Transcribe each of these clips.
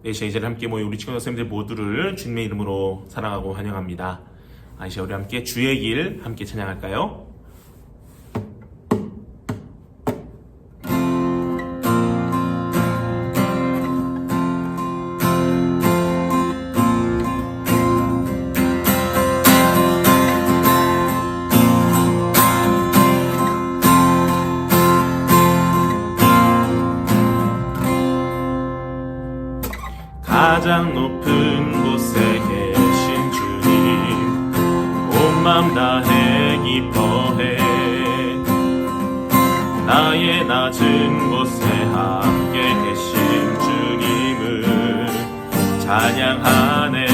이제 이 자리에 함께 모인 우리 친구 선생님들 모두를 주님의 이름으로 사랑하고 환영합니다. 이제 우리 함께 주의 길 함께 찬양할까요? 가장 높은 곳에 계신 주님, 온 맘 다해 기뻐해. 나의 낮은 곳에 함께 계신 주님을 찬양하네.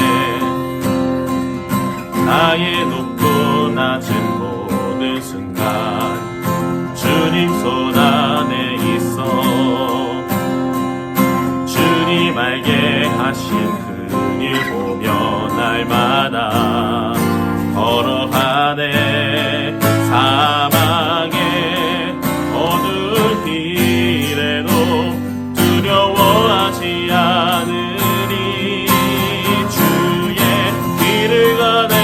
나의 높고 낮은 모든 순간 주님 손 안에 있어. 주님 알게 하신 그 일 보며 날마다 걸어가네. 사망의 어두운 길에도 두려워하지 않으리. 주의 길을 가네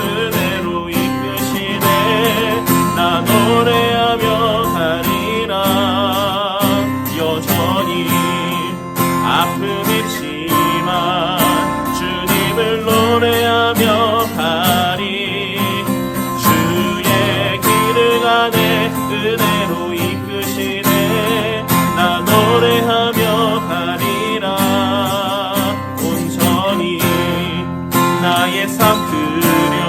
은혜로 이끄시네. 나 노래하며 가리라. 여전히 아픔이 있지만 주님을 노래하며 가리. 주의 길을 가네 은혜로 이끄시네. 나 노래하며 가리라. 온전히 나의 삶 드려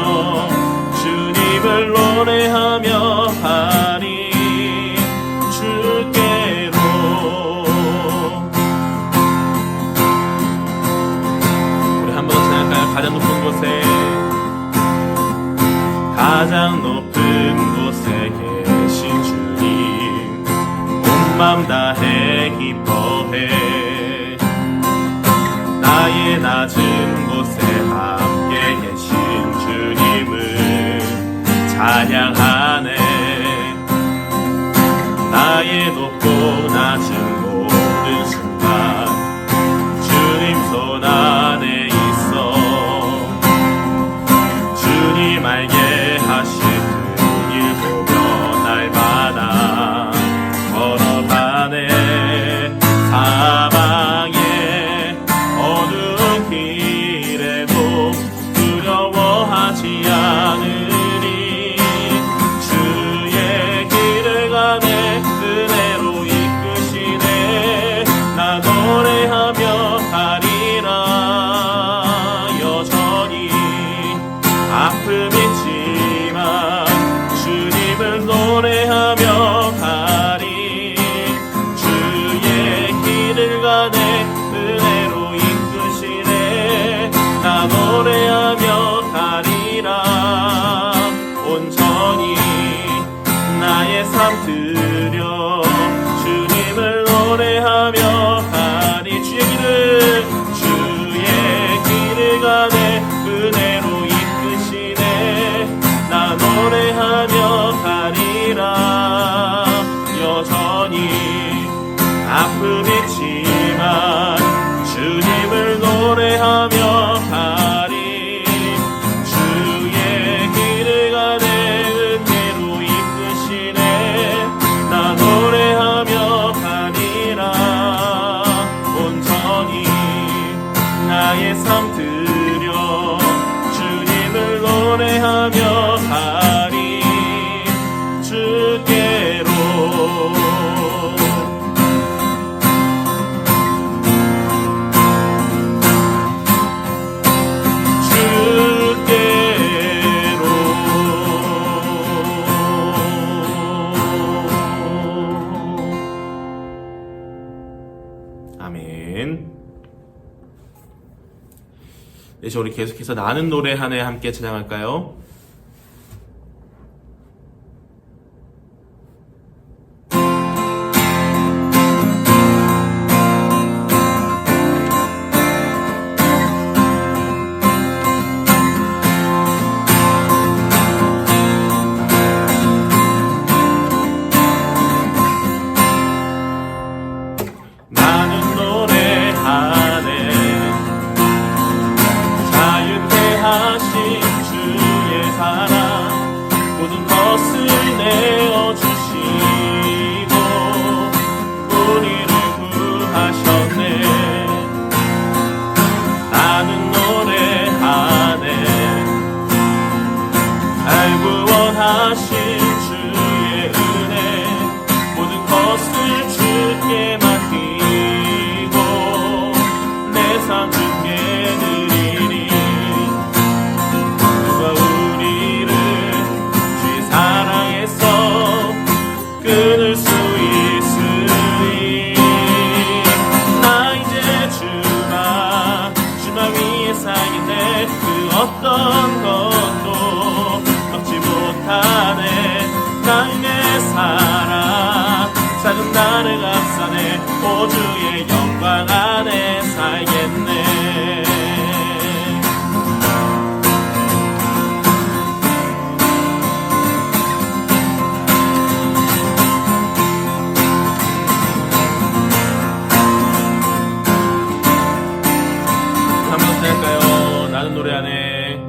주님을 노래하며 가리. 주께로 가장 높은 곳에, 가장 높은 곳에 계신 주님, 온 맘 다해 기뻐해. 나의 낮은 곳에 함께 계신 주님을 찬양하네. 나의 높고 낮은 모든 순간 주님 손 안에 있어. 주님 알게 하신 그 일 보며 날마다 걸어가네. 사방의 어두운 길에도 두려워하지 않으리. 주의 길을 가네 은혜로 이끄시네. 나 노래하며 가리라. 여전히 아픔이 있지만 주님을 노래하며 가리. 주의 길을 가네 은혜로 이끄시네. 나 노래하며 가리라. 온전히 나의 삶 드려 주님을 노래하며 가리. 주의 길을 가네 은혜로 나 노래하며 가리라. 여전히 아픔이 있지만 주님을 노래하며 가리. 주의 길을 가네 은혜로 이끄시네. 나 노래하며 가리라. 온전히 나의 삶 드려 주님을 노래하며 가리. 주께로 아멘. 이제 우리 계속해서 나는 노래하네 함께 찬양할까요? 나는 노래하네 것을 내어주시고 우리를 구하셨네. 나는 노래하네. 날 구원하신 주의 은혜, 모든 것을 주께 맡기고 내 삶 주께 드리니. 누가 우리를 주의 사랑에서 끊을 수 있으리. 나 이제 주마 위에 살겠네. 그 어떤 것도 막지 못하네. 나의 사랑 작은 나를 감싸네. 오 주의 영광 안에 살겠네. 한번 할까요? 나는 노래하네.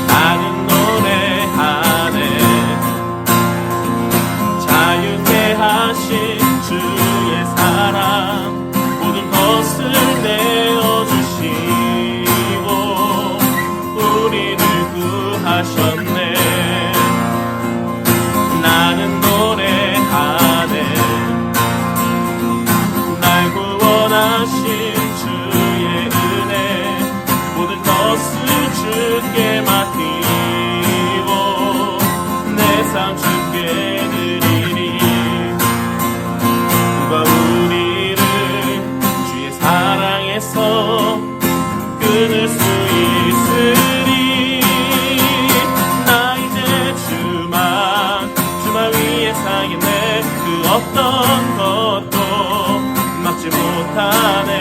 나는 노래하네. 자유케 하신 주의 사랑, 모든 것을 내어주시고 우리를 구하셨네. 나는 노래하네. 날 구원하신 주의 은혜, 모든 것을 주께 맡기고 내 삶 주께 드리니. 누가 우리를 주의 사랑에서 끊을 수 있으리. 나 이제 주마 위에 살겠네. 그 어떤 것도 막지 못하네.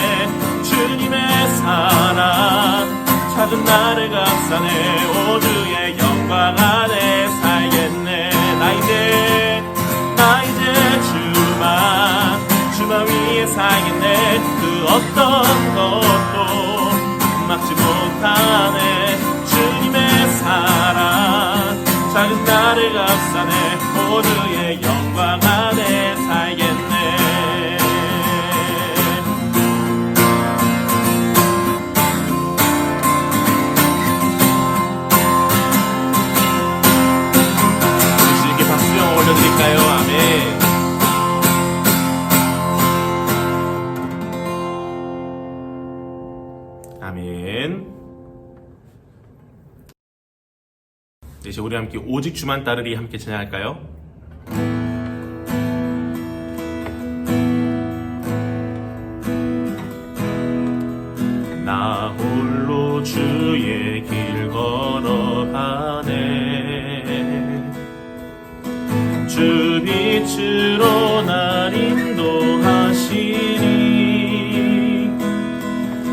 주님의 사랑 작은 나를 감싸네. 오 주의 영광 안에 살겠네. 나 이제 주마 위에 살겠네. 그 어떤 것도 막지 못하네. 주님의 사랑 작은 나를 감싸네. 오 주의 영광 안에 살겠네. 주님께 박수영 올려드릴까요? 아멘. 아멘. 네, 이제 우리 함께 오직 주만 따르리 함께 찬양할까요? 나 홀로 주의 길 걸어가네. 주 빛으로 날 인도하시니.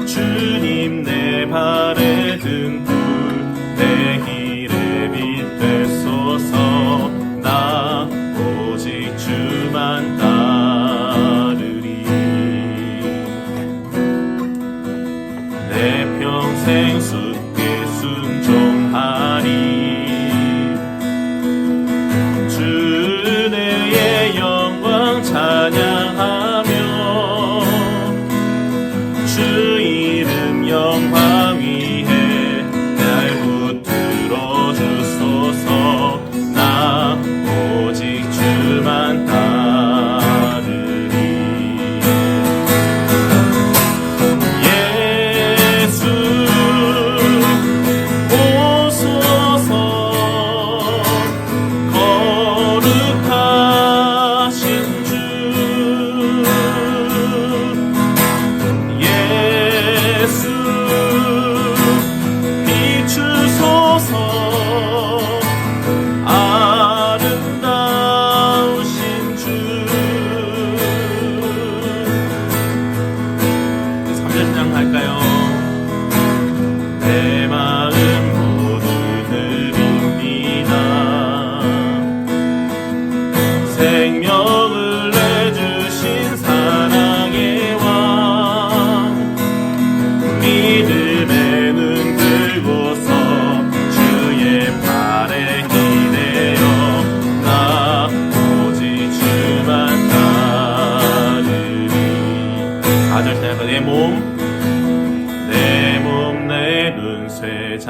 주님 내 발의 등불 내 길에 빛 되소서. 나 오직 주만 따르리. 내 평생 굳게 순종하리. 주 은혜의 영광 찬양하며 주 이름 영광 위에 날 붙들어 주소서. 나 오직 주만 따르리. 예수 오소서. 거룩하신 주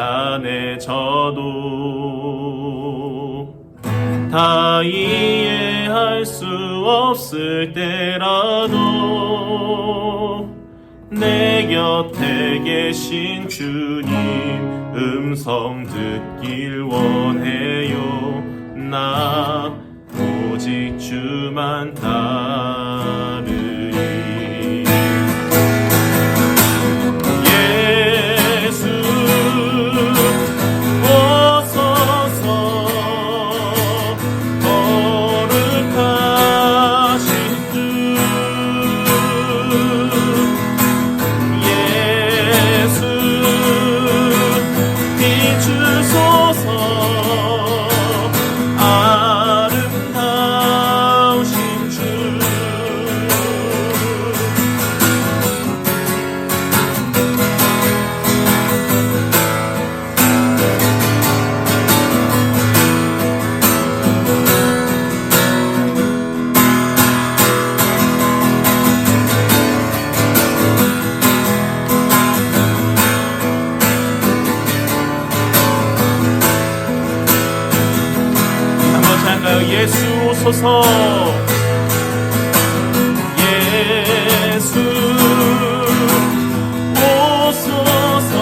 찬찬해져도 다 이해할 수 없을 때라도 내 곁에 계신 주님 음성 듣길 원해요. 나 오직 주만 따르리. 예수 오소서 거룩하신 주 예수 비추소서 아름다우신 주 한번 잘까요? 예수 오소서 예수 오소서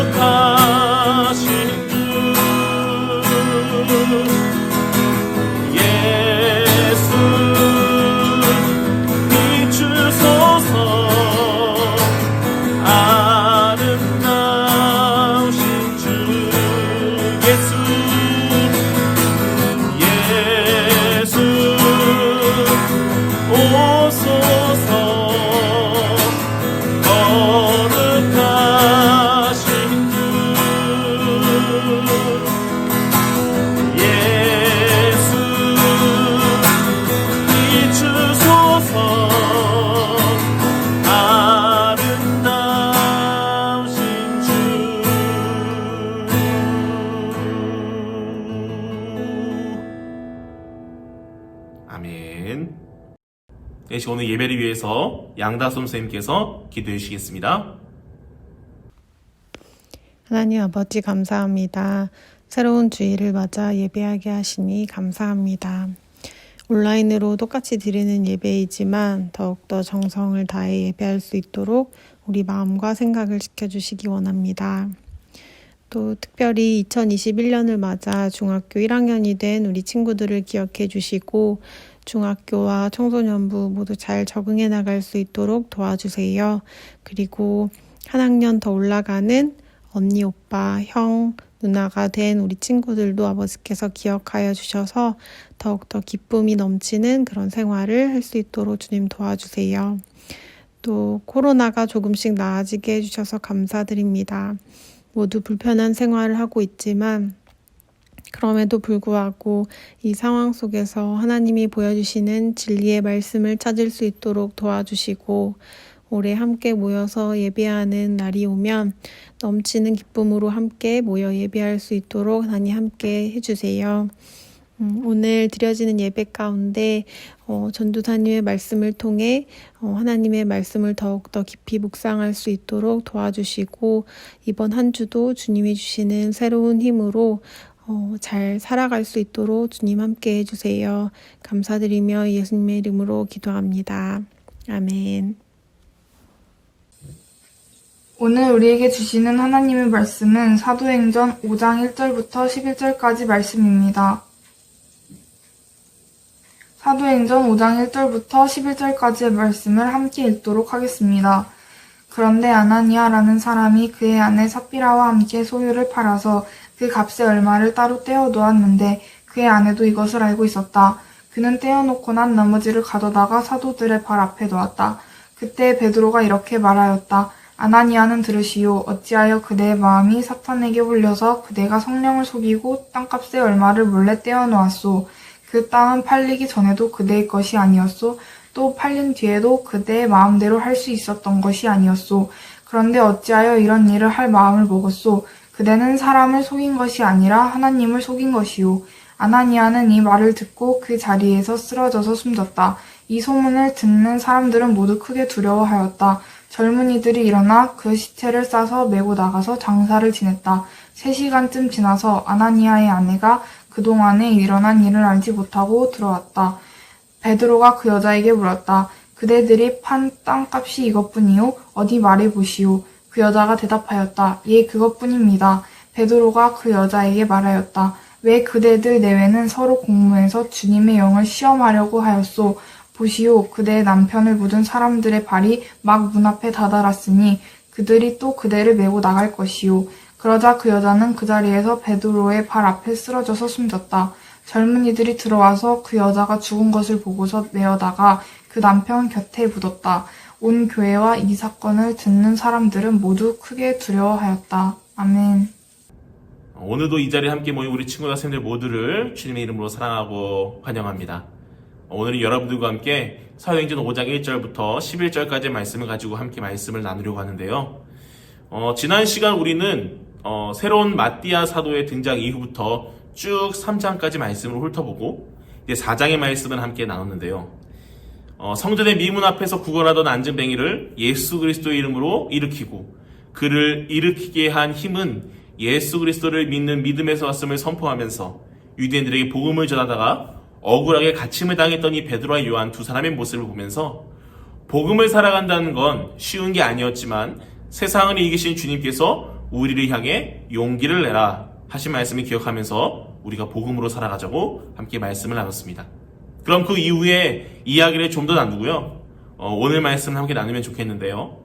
거룩하신 주 예수 비추소서 아름다우신 주 예수 예수 오소서 거룩하신 주 예수 비추소서 아름다우신 주 아멘. 네, 오늘 예배를 위해서 양다솜 선생님께서 기도해 주시겠습니다. 하나님 아버지 감사합니다. 새로운 주일을 맞아 예배하게 하시니 감사합니다. 온라인으로 똑같이 드리는 예배이지만 더욱더 정성을 다해 예배할 수 있도록 우리 마음과 생각을 지켜주시기 원합니다. 또 특별히 2021년을 맞아 중학교 1학년이 된 우리 친구들을 기억해 주시고 중학교와 청소년부 모두 잘 적응해 나갈 수 있도록 도와주세요. 그리고 한 학년 더 올라가는 언니, 오빠, 형, 누나가 된 우리 친구들도 아버지께서 기억하여 주셔서 더욱더 기쁨이 넘치는 그런 생활을 할 수 있도록 주님 도와주세요. 또 코로나가 조금씩 나아지게 해주셔서 감사드립니다. 모두 불편한 생활을 하고 있지만 그럼에도 불구하고 이 상황 속에서 하나님이 보여주시는 진리의 말씀을 찾을 수 있도록 도와주시고 올해 함께 모여서 예배하는 날이 오면 넘치는 기쁨으로 함께 모여 예배할 수 있도록 하나님 함께 해주세요. 오늘 드려지는 예배 가운데 전도사님의 말씀을 통해 하나님의 말씀을 더욱더 깊이 묵상할 수 있도록 도와주시고 이번 한 주도 주님이 주시는 새로운 힘으로 잘 살아갈 수 있도록 주님 함께 해주세요. 감사드리며 예수님의 이름으로 기도합니다. 아멘. 오늘 우리에게 주시는 하나님의 말씀은 사도행전 5장 1절부터 11절까지 말씀입니다. 사도행전 5장 1절부터 11절까지의 말씀을 함께 읽도록 하겠습니다. 그런데 아나니아라는 사람이 그의 아내 삽비라와 함께 소유를 팔아서 그 값의 얼마를 따로 떼어 놓았는데 그의 아내도 이것을 알고 있었다. 그는 떼어놓고 난 나머지를 가져다가 사도들의 발 앞에 놓았다. 그때 베드로가 이렇게 말하였다. 아나니아는 들으시오. 어찌하여 그대의 마음이 사탄에게 홀려서 그대가 성령을 속이고 땅값의 얼마를 몰래 떼어놓았소. 그 땅은 팔리기 전에도 그대의 것이 아니었소. 또 팔린 뒤에도 그대의 마음대로 할 수 있었던 것이 아니었소. 그런데 어찌하여 이런 일을 할 마음을 먹었소. 그대는 사람을 속인 것이 아니라 하나님을 속인 것이오. 아나니아는 이 말을 듣고 그 자리에서 쓰러져서 숨졌다. 이 소문을 듣는 사람들은 모두 크게 두려워하였다. 젊은이들이 일어나 그 시체를 싸서 메고 나가서 장사를 지냈다. 3시간쯤 지나서 아나니아의 아내가 그동안에 일어난 일을 알지 못하고 들어왔다. 베드로가 그 여자에게 물었다. 그대들이 판 땅값이 이것뿐이요? 어디 말해보시오. 그 여자가 대답하였다. 예, 그것뿐입니다. 베드로가 그 여자에게 말하였다. 왜 그대들 내외는 서로 공모해서 주님의 영을 시험하려고 하였소? 보시오, 그대의 남편을 묻은 사람들의 발이 막 문 앞에 다다랐으니 그들이 또 그대를 메고 나갈 것이오. 그러자 그 여자는 그 자리에서 베드로의 발 앞에 쓰러져서 숨졌다. 젊은이들이 들어와서 그 여자가 죽은 것을 보고서 메어다가 그 남편 곁에 묻었다. 온 교회와 이 사건을 듣는 사람들은 모두 크게 두려워하였다. 아멘. 오늘도 이 자리에 함께 모인 우리 친구나 선생님들 모두를 주님의 이름으로 사랑하고 환영합니다. 오늘은 여러분들과 함께 사도행전 5장 1절부터 11절까지의 말씀을 가지고 함께 말씀을 나누려고 하는데요. 지난 시간 우리는 새로운 마띠아 사도의 등장 이후부터 쭉 3장까지 말씀을 훑어보고 이제 4장의 말씀을 함께 나눴는데요. 성전의 미문 앞에서 구걸하던 안진뱅이를 예수 그리스도의 이름으로 일으키고 그를 일으키게 한 힘은 예수 그리스도를 믿는 믿음에서 왔음을 선포하면서 유대인들에게 복음을 전하다가 억울하게 갇힘을 당했던 이 베드로와 요한 두 사람의 모습을 보면서 복음을 살아간다는 건 쉬운 게 아니었지만 세상을 이기신 주님께서 우리를 향해 용기를 내라 하신 말씀을 기억하면서 우리가 복음으로 살아가자고 함께 말씀을 나눴습니다. 그럼 그 이후에 이야기를 좀 더 나누고요. 오늘 말씀을 함께 나누면 좋겠는데요.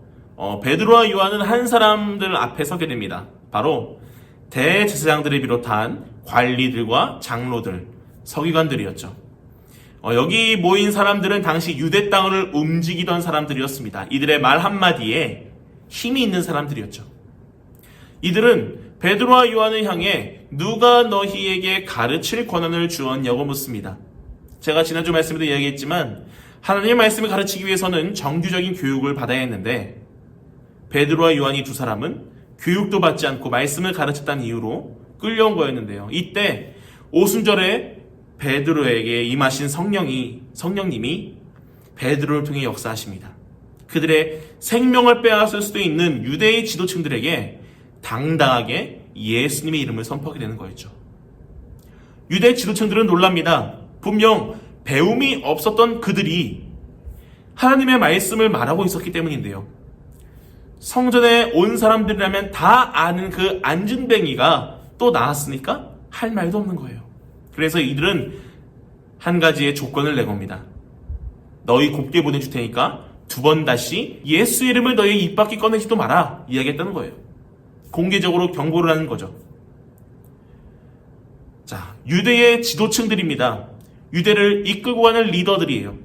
베드로와 요한은 한 사람들 앞에 서게 됩니다. 바로 대제사장들을 비롯한 관리들과 장로들, 서기관들이었죠. 여기 모인 사람들은 당시 유대 땅을 움직이던 사람들이었습니다. 이들의 말 한마디에 힘이 있는 사람들이었죠. 이들은 베드로와 요한을 향해 누가 너희에게 가르칠 권한을 주었냐고 묻습니다. 제가 지난주 말씀에도 이야기했지만 하나님의 말씀을 가르치기 위해서는 정규적인 교육을 받아야 했는데 베드로와 요한이 두 사람은 교육도 받지 않고 말씀을 가르쳤다는 이유로 끌려온 거였는데요. 이때 오순절에 베드로에게 임하신 성령님이 베드로를 통해 역사하십니다. 그들의 생명을 빼앗을 수도 있는 유대의 지도층들에게 당당하게 예수님의 이름을 선포하게 되는 거였죠. 유대 지도층들은 놀랍니다. 분명 배움이 없었던 그들이 하나님의 말씀을 말하고 있었기 때문인데요. 성전에 온 사람들이라면 다 아는 그 안진뱅이가 또 나왔으니까 할 말도 없는 거예요. 그래서 이들은 한 가지의 조건을 내겁니다. 너희 곱게 보내줄 테니까 두 번 다시 예수 이름을 너희 입 밖에 꺼내지도 마라 이야기했다는 거예요. 공개적으로 경고를 하는 거죠. 자, 유대의 지도층들입니다. 유대를 이끌고 가는 리더들이에요.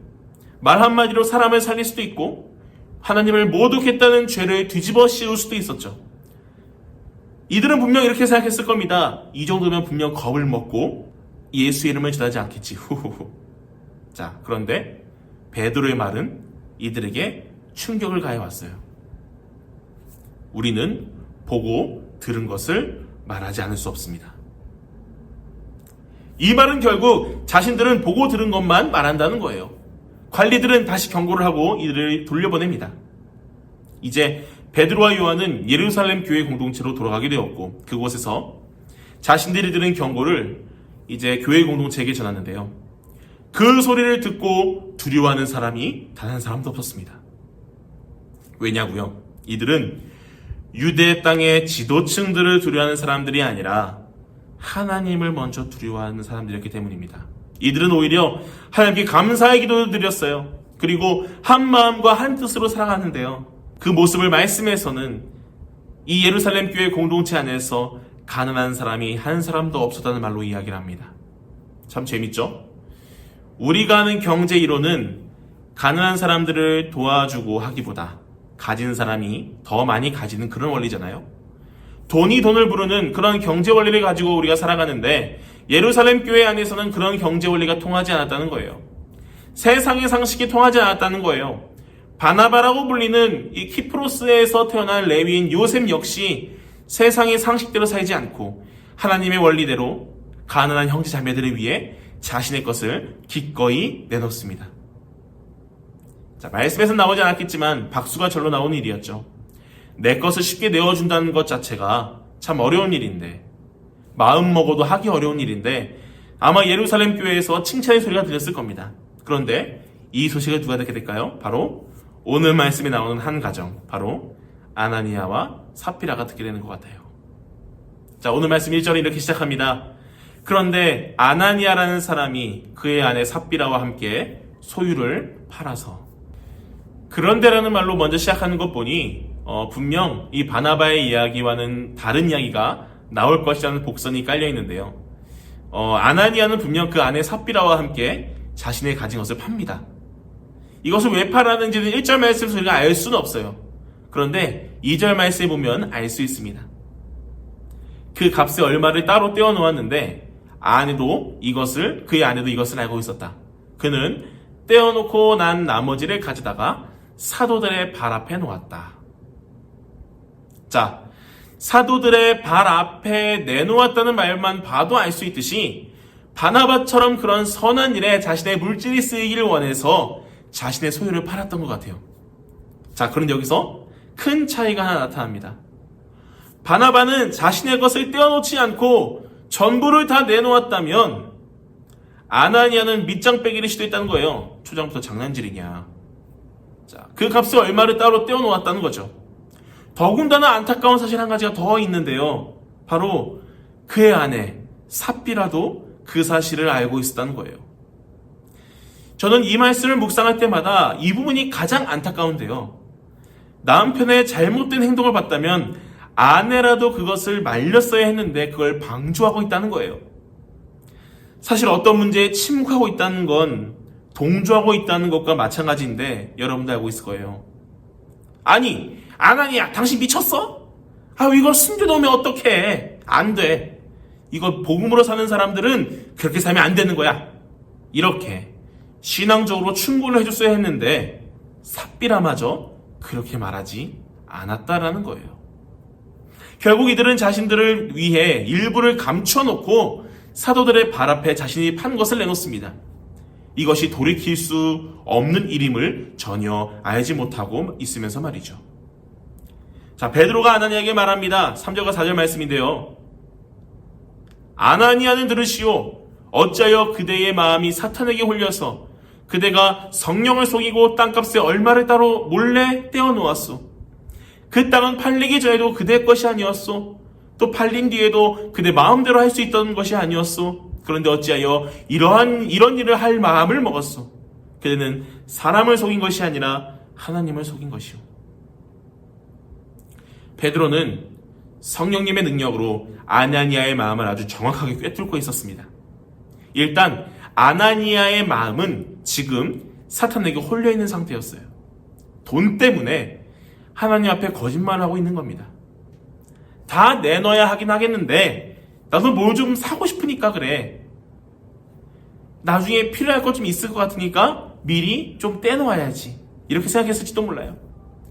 말 한마디로 사람을 살릴 수도 있고 하나님을 모독했다는 죄를 뒤집어 씌울 수도 있었죠. 이들은 분명 이렇게 생각했을 겁니다. 이 정도면 분명 겁을 먹고 예수 이름을 전하지 않겠지. 후후후. 자, 그런데 베드로의 말은 이들에게 충격을 가해왔어요. 우리는 보고 들은 것을 말하지 않을 수 없습니다. 이 말은 결국 자신들은 보고 들은 것만 말한다는 거예요. 관리들은 다시 경고를 하고 이들을 돌려보냅니다. 이제 베드로와 요한은 예루살렘 교회 공동체로 돌아가게 되었고 그곳에서 자신들이 들은 경고를 이제 교회 공동체에게 전하는데요. 그 소리를 듣고 두려워하는 사람이 단 한 사람도 없었습니다. 왜냐고요? 이들은 유대 땅의 지도층들을 두려워하는 사람들이 아니라 하나님을 먼저 두려워하는 사람들이었기 때문입니다. 이들은 오히려 하나님께 감사의 기도를 드렸어요. 그리고 한 마음과 한 뜻으로 살아가는데요. 그 모습을 말씀에서는 이 예루살렘 교회 공동체 안에서 가난한 사람이 한 사람도 없었다는 말로 이야기를 합니다. 참 재밌죠? 우리가 아는 경제 이론은 가난한 사람들을 도와주고 하기보다 가진 사람이 더 많이 가지는 그런 원리잖아요. 돈이 돈을 부르는 그런 경제 원리를 가지고 우리가 살아가는데 예루살렘 교회 안에서는 그런 경제 원리가 통하지 않았다는 거예요. 세상의 상식이 통하지 않았다는 거예요. 바나바라고 불리는 이 키프로스에서 태어난 레위인 요셉 역시 세상의 상식대로 살지 않고 하나님의 원리대로 가난한 형제 자매들을 위해 자신의 것을 기꺼이 내놓습니다. 자, 말씀에서 나오지 않았겠지만 박수가 절로 나오는 일이었죠. 내 것을 쉽게 내어준다는 것 자체가 참 어려운 일인데, 마음 먹어도 하기 어려운 일인데 아마 예루살렘 교회에서 칭찬의 소리가 들렸을 겁니다. 그런데 이 소식을 누가 듣게 될까요? 바로 오늘 말씀에 나오는 한 가정, 바로 아나니아와 삽비라가 듣게 되는 것 같아요. 자, 오늘 말씀 1절은 이렇게 시작합니다. 그런데 아나니아라는 사람이 그의 아내 삽비라와 함께 소유를 팔아서. 그런데라는 말로 먼저 시작하는 것 보니 분명 이 바나바의 이야기와는 다른 이야기가 나올 것이라는 복선이 깔려 있는데요. 아나니아는 분명 그 아내 삽비라와 함께 자신의 가진 것을 팝니다. 이것을 왜 팔았는지는 1절 말씀 소리가 알 수는 없어요. 그런데 2절 말씀에 보면 알 수 있습니다. 그 값의 얼마를 따로 떼어 놓았는데 그의 아내도 이것을 알고 있었다. 그는 떼어놓고 난 나머지를 가져다가 사도들의 발 앞에 놓았다. 자, 사도들의 발 앞에 내놓았다는 말만 봐도 알 수 있듯이 바나바처럼 그런 선한 일에 자신의 물질이 쓰이기를 원해서 자신의 소유를 팔았던 것 같아요. 자, 그런데 여기서 큰 차이가 하나 나타납니다. 바나바는 자신의 것을 떼어놓지 않고 전부를 다 내놓았다면 아나니아는 밑장 빼기를 시도했다는 거예요. 초장부터 장난질이냐. 자, 그 값을 얼마를 따로 떼어놓았다는 거죠. 더군다나 안타까운 사실 한 가지가 더 있는데요. 바로 그의 아내 삽비라도 그 사실을 알고 있었다는 거예요. 저는 이 말씀을 묵상할 때마다 이 부분이 가장 안타까운데요. 남편의 잘못된 행동을 봤다면 아내라도 그것을 말렸어야 했는데 그걸 방조하고 있다는 거예요. 사실 어떤 문제에 침묵하고 있다는 건 동조하고 있다는 것과 마찬가지인데 여러분도 알고 있을 거예요. 아니, 아나니아, 당신 미쳤어? 이걸 숨겨놓으면 어떡해? 안 돼. 이거 복음으로 사는 사람들은 그렇게 살면 안 되는 거야. 이렇게 신앙적으로 충고를 해줬어야 했는데 삽비라마저 그렇게 말하지 않았다라는 거예요. 결국 이들은 자신들을 위해 일부를 감춰놓고 사도들의 발 앞에 자신이 판 것을 내놓습니다. 이것이 돌이킬 수 없는 일임을 전혀 알지 못하고 있으면서 말이죠. 자, 베드로가 아나니아에게 말합니다. 3절과 4절 말씀인데요. 아나니아는 들으시오. 어찌하여 그대의 마음이 사탄에게 홀려서 그대가 성령을 속이고 땅값에 얼마를 따로 몰래 떼어놓았소. 그 땅은 팔리기 전에도 그대 것이 아니었소. 또 팔린 뒤에도 그대 마음대로 할 수 있던 것이 아니었소. 그런데 어찌하여 이런 일을 할 마음을 먹었소. 그대는 사람을 속인 것이 아니라 하나님을 속인 것이오. 베드로는 성령님의 능력으로 아나니아의 마음을 아주 정확하게 꿰뚫고 있었습니다. 일단 아나니아의 마음은 지금 사탄에게 홀려있는 상태였어요. 돈 때문에 하나님 앞에 거짓말을 하고 있는 겁니다. 다 내놔야 하긴 하겠는데 나도 뭘 좀 사고 싶으니까 그래. 나중에 필요할 것 좀 있을 것 같으니까 미리 좀 떼놓아야지. 이렇게 생각했을지도 몰라요.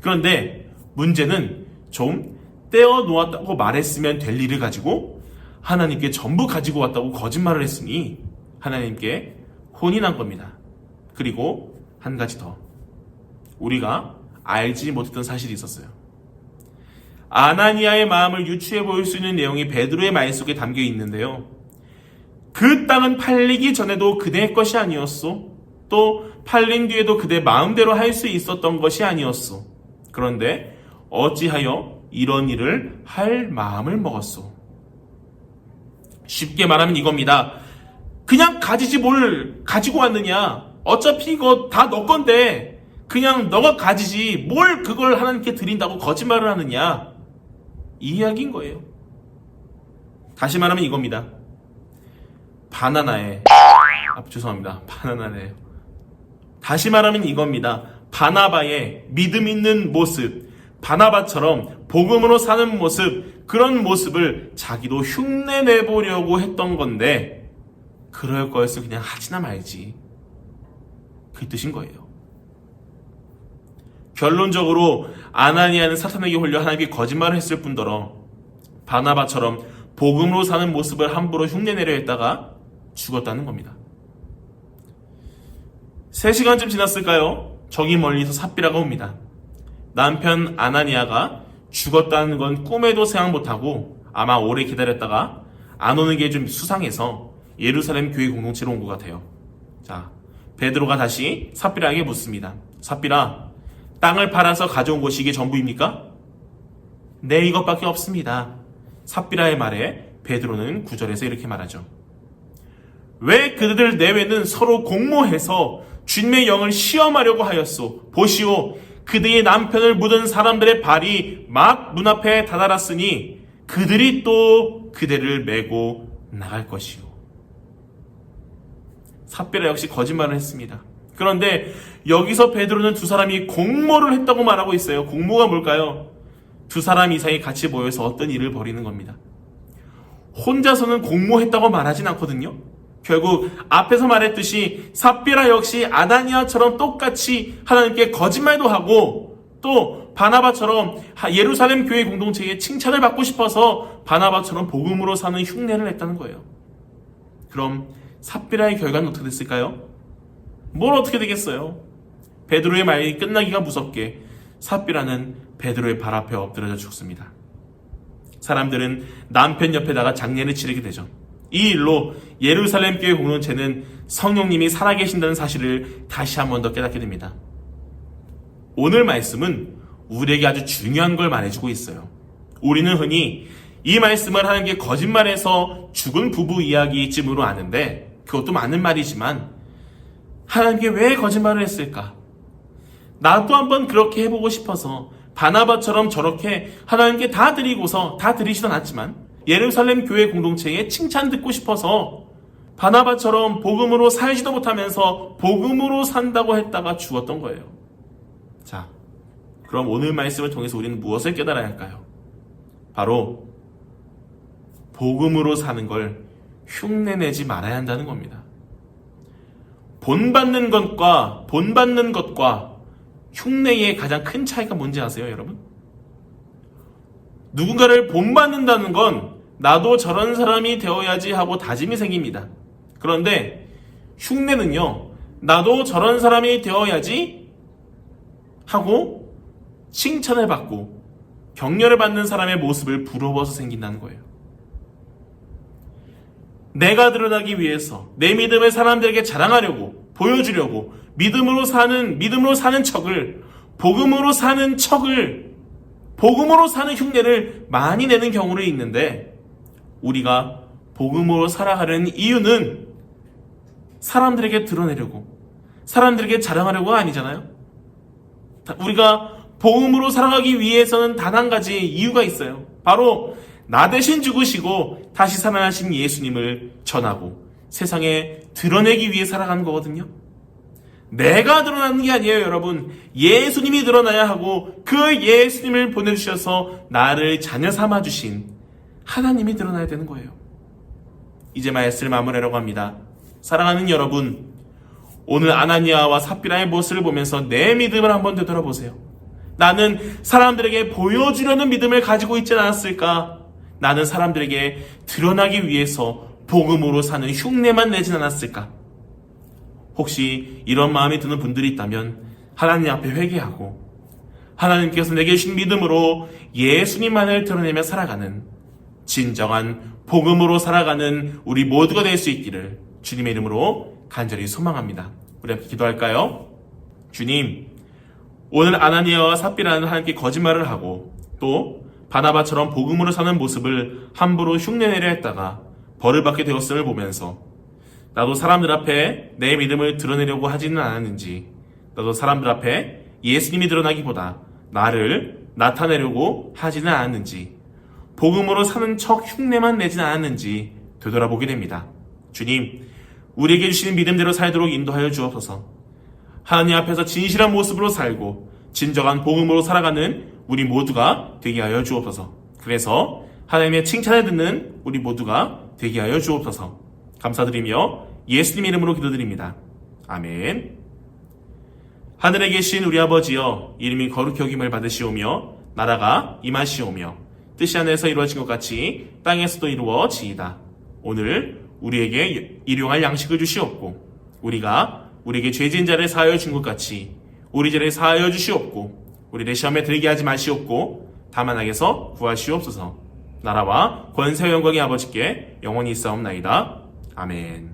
그런데 문제는 좀 떼어놓았다고 말했으면 될 일을 가지고 하나님께 전부 가지고 왔다고 거짓말을 했으니 하나님께 혼이 난 겁니다. 그리고 한 가지 더. 우리가 알지 못했던 사실이 있었어요. 아나니아의 마음을 유추해 보일 수 있는 내용이 베드로의 말 속에 담겨 있는데요. 그 땅은 팔리기 전에도 그대의 것이 아니었소. 또 팔린 뒤에도 그대 마음대로 할 수 있었던 것이 아니었소. 그런데 어찌하여 이런 일을 할 마음을 먹었소. 쉽게 말하면 이겁니다. 그냥 가지지 뭘 가지고 왔느냐. 어차피 이거 다 너 건데 그냥 너가 가지지 뭘 그걸 하나님께 드린다고 거짓말을 하느냐. 이 이야기인 거예요. 다시 말하면 이겁니다. 바나나네요. 다시 말하면 이겁니다. 바나바의 믿음 있는 모습, 바나바처럼 복음으로 사는 모습, 그런 모습을 자기도 흉내내보려고 했던 건데 그럴 거였으면 그냥 하지나 말지. 그 뜻인 거예요. 결론적으로 아나니아는 사탄에게 홀려 하나님께 거짓말을 했을 뿐더러 바나바처럼 복음으로 사는 모습을 함부로 흉내내려 했다가 죽었다는 겁니다. 3시간쯤 지났을까요? 저기 멀리서 삽비라가 옵니다. 남편 아나니아가 죽었다는 건 꿈에도 생각 못하고 아마 오래 기다렸다가 안 오는 게 좀 수상해서 예루살렘 교회 공동체로 온 것 같아요. 자, 베드로가 다시 삽비라에게 묻습니다. 삽비라, 땅을 팔아서 가져온 것이 이게 전부입니까? 네, 이것밖에 없습니다. 삽비라의 말에 베드로는 9절에서 이렇게 말하죠. 왜 그들 내외는 서로 공모해서 주님의 영을 시험하려고 하였소? 보시오, 그들의 남편을 묻은 사람들의 발이 막 문 앞에 다다랐으니 그들이 또 그대를 메고 나갈 것이오. 삽비라 역시 거짓말을 했습니다. 그런데 여기서 베드로는 두 사람이 공모를 했다고 말하고 있어요. 공모가 뭘까요? 두 사람 이상이 같이 모여서 어떤 일을 벌이는 겁니다. 혼자서는 공모했다고 말하진 않거든요. 결국 앞에서 말했듯이 삽비라 역시 아나니아처럼 똑같이 하나님께 거짓말도 하고 또 바나바처럼 예루살렘 교회 공동체에 칭찬을 받고 싶어서 바나바처럼 복음으로 사는 흉내를 냈다는 거예요. 그럼 삽비라의 결과는 어떻게 됐을까요? 뭘 어떻게 되겠어요? 베드로의 말이 끝나기가 무섭게 삽비라는 베드로의 발 앞에 엎드려져 죽습니다. 사람들은 남편 옆에다가 장례를 치르게 되죠. 이 일로 예루살렘 교회 공동체는 성령님이 살아계신다는 사실을 다시 한 번 더 깨닫게 됩니다. 오늘 말씀은 우리에게 아주 중요한 걸 말해주고 있어요. 우리는 흔히 이 말씀을 하는 게 거짓말해서 죽은 부부 이야기쯤으로 아는데 그것도 맞는 말이지만 하나님께 왜 거짓말을 했을까? 나도 한번 그렇게 해보고 싶어서 바나바처럼 저렇게 하나님께 다 드리고서 다 드리지도 않았지만 예루살렘 교회 공동체에 칭찬 듣고 싶어서 바나바처럼 복음으로 살지도 못하면서 복음으로 산다고 했다가 죽었던 거예요. 자, 그럼 오늘 말씀을 통해서 우리는 무엇을 깨달아야 할까요? 바로 복음으로 사는 걸 흉내내지 말아야 한다는 겁니다. 본받는 것과 흉내의 가장 큰 차이가 뭔지 아세요, 여러분? 누군가를 본받는다는 건 나도 저런 사람이 되어야지 하고 다짐이 생깁니다. 그런데 흉내는요, 나도 저런 사람이 되어야지 하고 칭찬을 받고 격려를 받는 사람의 모습을 부러워서 생긴다는 거예요. 내가 드러나기 위해서 내 믿음을 사람들에게 자랑하려고 보여주려고 믿음으로 사는 척을 복음으로 사는 흉내를 많이 내는 경우는 있는데 우리가 복음으로 살아가는 이유는 사람들에게 드러내려고 사람들에게 자랑하려고가 아니잖아요. 우리가 복음으로 살아가기 위해서는 단 한 가지 이유가 있어요. 바로 나 대신 죽으시고 다시 살아나신 예수님을 전하고 세상에 드러내기 위해 살아가는 거거든요. 내가 드러나는 게 아니에요, 여러분. 예수님이 드러나야 하고 그 예수님을 보내주셔서 나를 자녀 삼아주신 하나님이 드러나야 되는 거예요. 이제 말씀을 마무리하려고 합니다. 사랑하는 여러분, 오늘 아나니아와 삽비라의 모습을 보면서 내 믿음을 한번 되돌아보세요. 나는 사람들에게 보여주려는 믿음을 가지고 있지 않았을까? 나는 사람들에게 드러나기 위해서 복음으로 사는 흉내만 내진 않았을까? 혹시 이런 마음이 드는 분들이 있다면 하나님 앞에 회개하고 하나님께서 내게 주신 믿음으로 예수님만을 드러내며 살아가는 진정한 복음으로 살아가는 우리 모두가 될 수 있기를 주님의 이름으로 간절히 소망합니다. 우리 함께 기도할까요? 주님, 오늘 아나니아와 삽비라는 하나님께 거짓말을 하고 또 바나바처럼 복음으로 사는 모습을 함부로 흉내내려 했다가 벌을 받게 되었음을 보면서 나도 사람들 앞에 내 믿음을 드러내려고 하지는 않았는지, 나도 사람들 앞에 예수님이 드러나기보다 나를 나타내려고 하지는 않았는지, 복음으로 사는 척 흉내만 내지는 않았는지 되돌아보게 됩니다. 주님, 우리에게 주시는 믿음대로 살도록 인도하여 주옵소서. 하나님 앞에서 진실한 모습으로 살고 진정한 복음으로 살아가는 우리 모두가 되게 하여 주옵소서. 그래서 하나님의 칭찬을 듣는 우리 모두가 되게 하여 주옵소서. 감사드리며 예수님 이름으로 기도드립니다. 아멘. 하늘에 계신 우리 아버지여, 이름이 거룩히 여김을 받으시오며 나라가 임하시오며 뜻이 하늘에서 이루어진 것 같이 땅에서도 이루어지이다. 오늘 우리에게 일용할 양식을 주시옵고 우리가 우리에게 죄진 자를 사하여 준 것 같이 우리 죄를 사하여 주시옵고 우리를 시험에 들게 하지 마시옵고 다만 악에서 구하시옵소서. 나라와 권세와 영광이 아버지께 영원히 있사옵나이다. 아멘.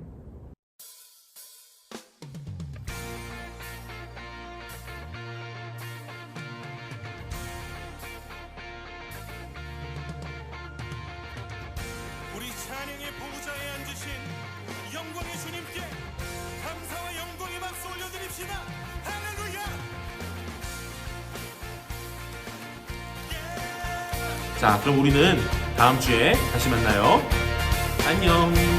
우리 찬양의 보좌에 앉으신 영광의 주님께 감사와 영광의 박수 올려드립시다. 할렐루야. 자, 그럼 우리는 다음 주에 다시 만나요. 안녕.